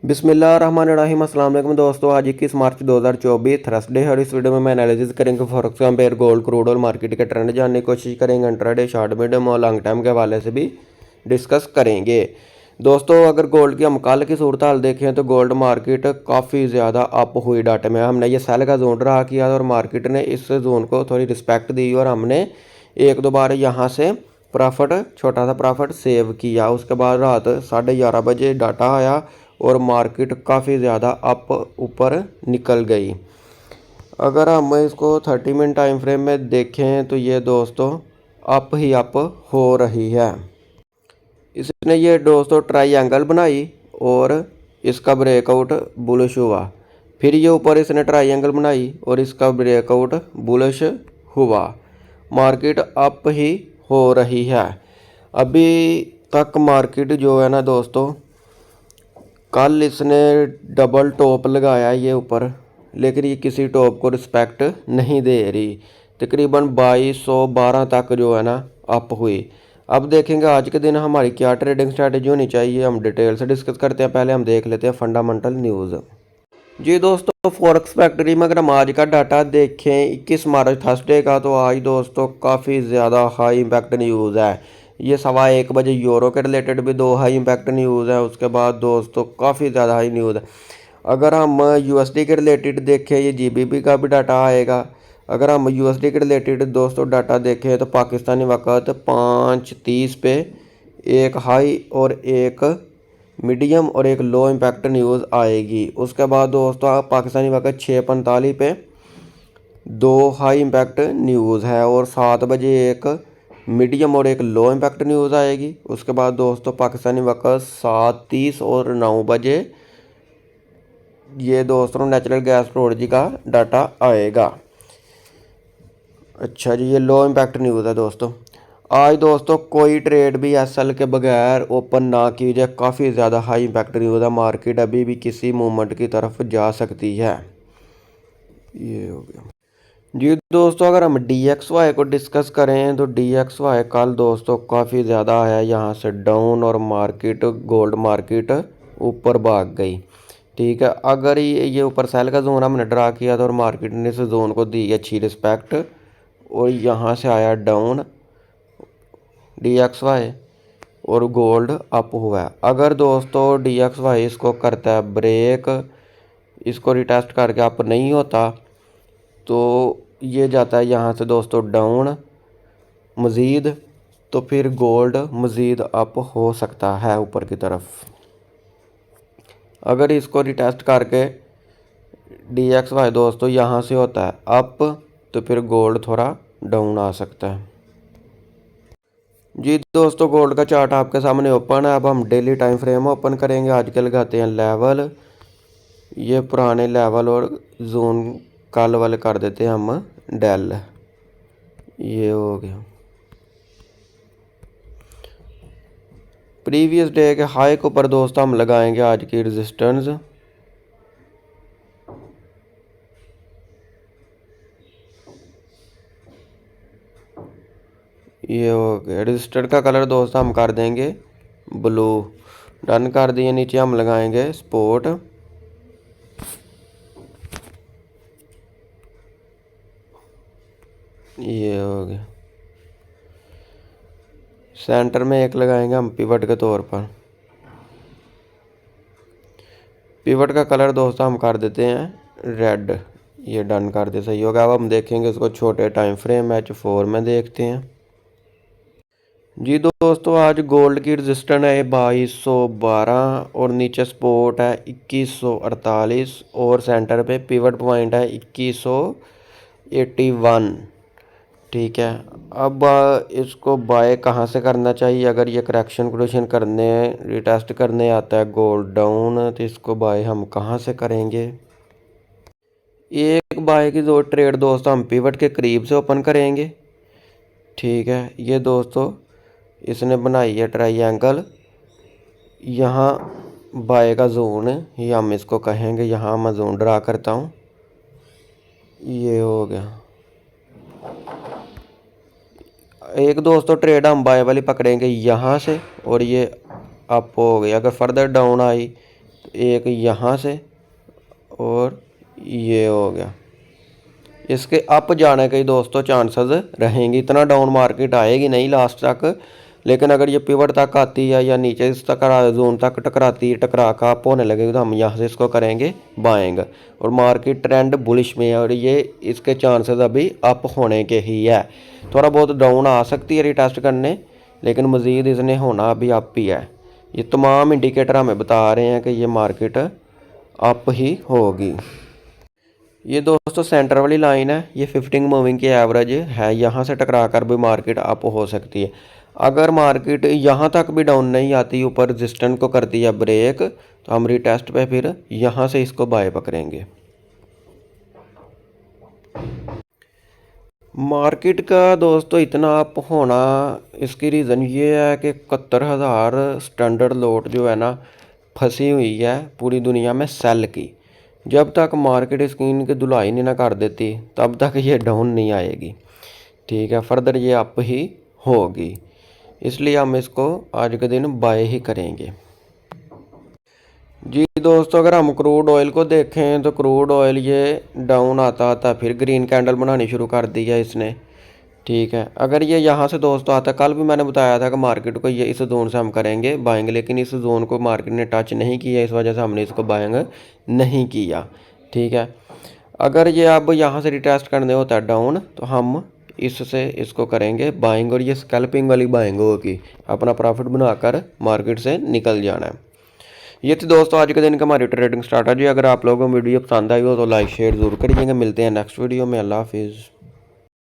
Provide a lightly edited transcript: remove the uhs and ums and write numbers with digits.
बिस्मिल्लाहिर्रहमानिर्रहीम। अस्सलाम वालेकुम दोस्तों, आज 21 मार्च 2024 थर्सडे है और इस वीडियो में मैं एनालिसिस करेंगे फॉरेक्स कंपेयर गोल्ड क्रूड और मार्केट के ट्रेंड जानने की कोशिश करेंगे। इंट्राडे, शॉर्ट, मीडियम और लॉन्ग टर्म के हवाले से भी डिस्कस करेंगे। दोस्तों, अगर गोल्ड की हम कल की सूरत हाल देखें तो गोल्ड मार्केट काफ़ी ज़्यादा अप हुई डाटे में। हमने ये सेल का जोन ड्रा किया और मार्केट ने इस जोन को थोड़ी रिस्पेक्ट दी और हमने एक दो बार यहाँ से प्रॉफिट, छोटा सा प्रॉफिट सेव किया। उसके बाद रात 11:30 बजे डाटा आया और मार्केट काफ़ी ज़्यादा अप ऊपर निकल गई। अगर हम इसको 30 मिनट टाइम फ्रेम में देखें तो ये दोस्तों अप ही अप हो रही है। इसने ये दोस्तों ट्रायंगल बनाई और इसका ब्रेकआउट बुलिश हुआ। फिर ये ऊपर इसने ट्रायंगल बनाई और इसका ब्रेकआउट बुलिश हुआ। मार्केट अप ही हो रही है। अभी तक मार्केट जो है ना दोस्तों, कल इसने डबल टॉप लगाया ये ऊपर, लेकिन ये किसी टॉप को रिस्पेक्ट नहीं दे रही। तकरीबन 2212 तक जो है ना अप हुई। अब देखेंगे आज के दिन हमारी क्या ट्रेडिंग स्ट्रैटेजी होनी चाहिए, हम डिटेल से डिस्कस करते हैं। पहले हम देख लेते हैं फंडामेंटल न्यूज़। जी दोस्तों, फॉरेक्स फैक्ट्री में अगर हम आज का डाटा देखें 21 मार्च थर्सडे का, तो आज दोस्तों काफ़ी ज़्यादा हाई इम्पैक्ट न्यूज़ है। ये 1:15 यूरो के रिलेटेड भी दो हाई इम्पैक्ट न्यूज़ है। उसके बाद दोस्तों काफ़ी ज़्यादा हाई न्यूज़ है। अगर हम यूएसडी के रिलेटेड देखें, ये जीबीपी का भी डाटा आएगा। अगर हम यूएसडी के रिलेटेड दोस्तों डाटा देखें तो पाकिस्तानी वक़्त 5:30 पे एक हाई और एक मीडियम और एक लो इम्पैक्ट न्यूज़ आएगी। उसके बाद दोस्तों पाकिस्तानी वक़्त 6:45 पे दो हाई इम्पैक्ट न्यूज़ है और 7 बजे एक मीडियम और एक लो इम्पैक्ट न्यूज़ आएगी। उसके बाद दोस्तों पाकिस्तानी वक़्त 7:30 और 9 बजे ये दोस्तों नेचुरल गैस स्टोरेज का डाटा आएगा। अच्छा जी, ये लो इम्पैक्ट न्यूज़ है दोस्तों। आज दोस्तों कोई ट्रेड भी एसएल के बगैर ओपन ना कीजिए, काफ़ी ज़्यादा हाई इम्पैक्ट न्यूज़ है। मार्केट अभी भी किसी मूवमेंट की तरफ जा सकती है। ये हो गया जी दोस्तों। अगर हम DXY को डिस्कस करें तो DXY कल दोस्तों काफ़ी ज़्यादा आया यहाँ से डाउन और मार्केट, गोल्ड मार्केट ऊपर भाग गई। ठीक है, अगर ये ऊपर सेल का जोन हमने ड्रा किया था और मार्केट ने इस जोन को दी अच्छी रिस्पेक्ट और यहाँ से आया डाउन DXY और गोल्ड अप हुआ है। अगर दोस्तों DXY इसको करता है ब्रेक, इसको रिटेस्ट करके अप नहीं होता तो ये जाता है यहाँ से दोस्तों डाउन मज़ीद, तो फिर गोल्ड मज़ीद अप हो सकता है ऊपर की तरफ। अगर इसको रिटेस्ट करके DXY दोस्तों यहाँ से होता है अप, तो फिर गोल्ड थोड़ा डाउन आ सकता है। जी दोस्तों, गोल्ड का चार्ट आपके सामने ओपन है। अब हम डेली टाइम फ्रेम ओपन करेंगे। आज के लगाते हैं लेवल, ये पुराने लेवल और जोन कल वाले कर देते हैं हम डेल। ये हो गया। प्रीवियस डे के हाई के ऊपर दोस्तों हम लगाएंगे आज की रेजिस्टेंस। ये हो गया। रजिस्टर का कलर दोस्तों हम कर देंगे ब्लू। डन कर दिए। नीचे हम लगाएंगे स्पोर्ट। ये हो गया। सेंटर में एक लगाएंगे हम पिवट के तौर पर। पिवट का कलर दोस्तों हम कर देते हैं रेड। ये डन कर दे, सही होगा। अब हम देखेंगे इसको छोटे टाइम फ्रेम H4 में देखते हैं। जी दोस्तों, आज गोल्ड की रजिस्टेंस है 2212 और नीचे सपोर्ट है 2148 और सेंटर पे पिवट पॉइंट है 2181। ठीक है, अब इसको बाय कहाँ से करना चाहिए? अगर ये करेक्शन करने, रिटेस्ट करने आता है गोल्ड डाउन, तो इसको बाय हम कहाँ से करेंगे? एक बाय की दो ट्रेड दोस्तों हम पिवट के करीब से ओपन करेंगे। ठीक है, ये दोस्तों इसने बनाई है ट्रायंगल, यहाँ बाय का जोन ये हम इसको कहेंगे। यहाँ मैं जोन ड्रा करता हूँ। ये हो गया। एक दोस्तों ट्रेड हम बाय वाली पकड़ेंगे यहाँ से और ये अप हो गई। अगर फर्दर डाउन आई तो एक यहाँ से और ये हो गया। इसके अप जाने के ही दोस्तों चांसेस रहेंगे। इतना डाउन मार्केट आएगी नहीं लास्ट तक, लेकिन अगर ये पिवट तक आती है या नीचे इस तक जोन तक टकराती है, टकरा का अप होने लगेगी, तो हम यहाँ से इसको करेंगे बाइंग। और मार्केट ट्रेंड बुलिश में है और ये इसके चांसेस अभी अप होने के ही है। थोड़ा बहुत डाउन आ सकती है रिटेस्ट करने, लेकिन मज़ीद इसने होना अभी अप ही है। ये तमाम इंडिकेटर हमें बता रहे हैं कि ये मार्केट अप ही होगी। ये दोस्तों सेंटर वाली लाइन है, ये 15 मूविंग की एवरेज है। यहाँ से टकरा कर भी मार्केट अप हो सकती है। अगर मार्केट यहाँ तक भी डाउन नहीं आती, ऊपर रेजिस्टेंस को करती है ब्रेक, तो हम रिटेस्ट पे फिर यहाँ से इसको बाय पकड़ेंगे। मार्केट का दोस्तों इतना अप होना, इसकी रीज़न ये है कि 71,000 स्टैंडर्ड लोट जो है ना फंसी हुई है पूरी दुनिया में सेल की। जब तक मार्केट स्क्रीन की धुलाई नहीं ना कर देती तब तक ये डाउन नहीं आएगी। ठीक है, फर्दर ये अप ही होगी, इसलिए हम इसको आज के दिन बाय ही करेंगे। जी दोस्तों, अगर हम क्रूड ऑयल को देखें तो क्रूड ऑयल ये डाउन आता आता फिर ग्रीन कैंडल बनानी शुरू कर दी है इसने। ठीक है, अगर ये यहाँ से दोस्तों आता, कल भी मैंने बताया था कि मार्केट को ये इस जोन से हम करेंगे बाइंग, लेकिन इस जोन को मार्केट ने टच नहीं किया, इस वजह से हमने इसको बाइंग नहीं किया। ठीक है, अगर ये अब यहाँ से रिटेस्ट करने होता है डाउन, तो हम इससे इसको करेंगे बाइंग, और ये स्कैल्पिंग वाली बाइंग होगी, अपना प्रॉफिट बनाकर मार्केट से निकल जाना है। ये थी दोस्तों आज के दिन की हमारी ट्रेडिंग स्ट्रैटेजी। अगर आप लोगों को वीडियो पसंद आई हो तो लाइक शेयर ज़रूर करिएगा। मिलते हैं नेक्स्ट वीडियो में। अल्लाह हाफिज़।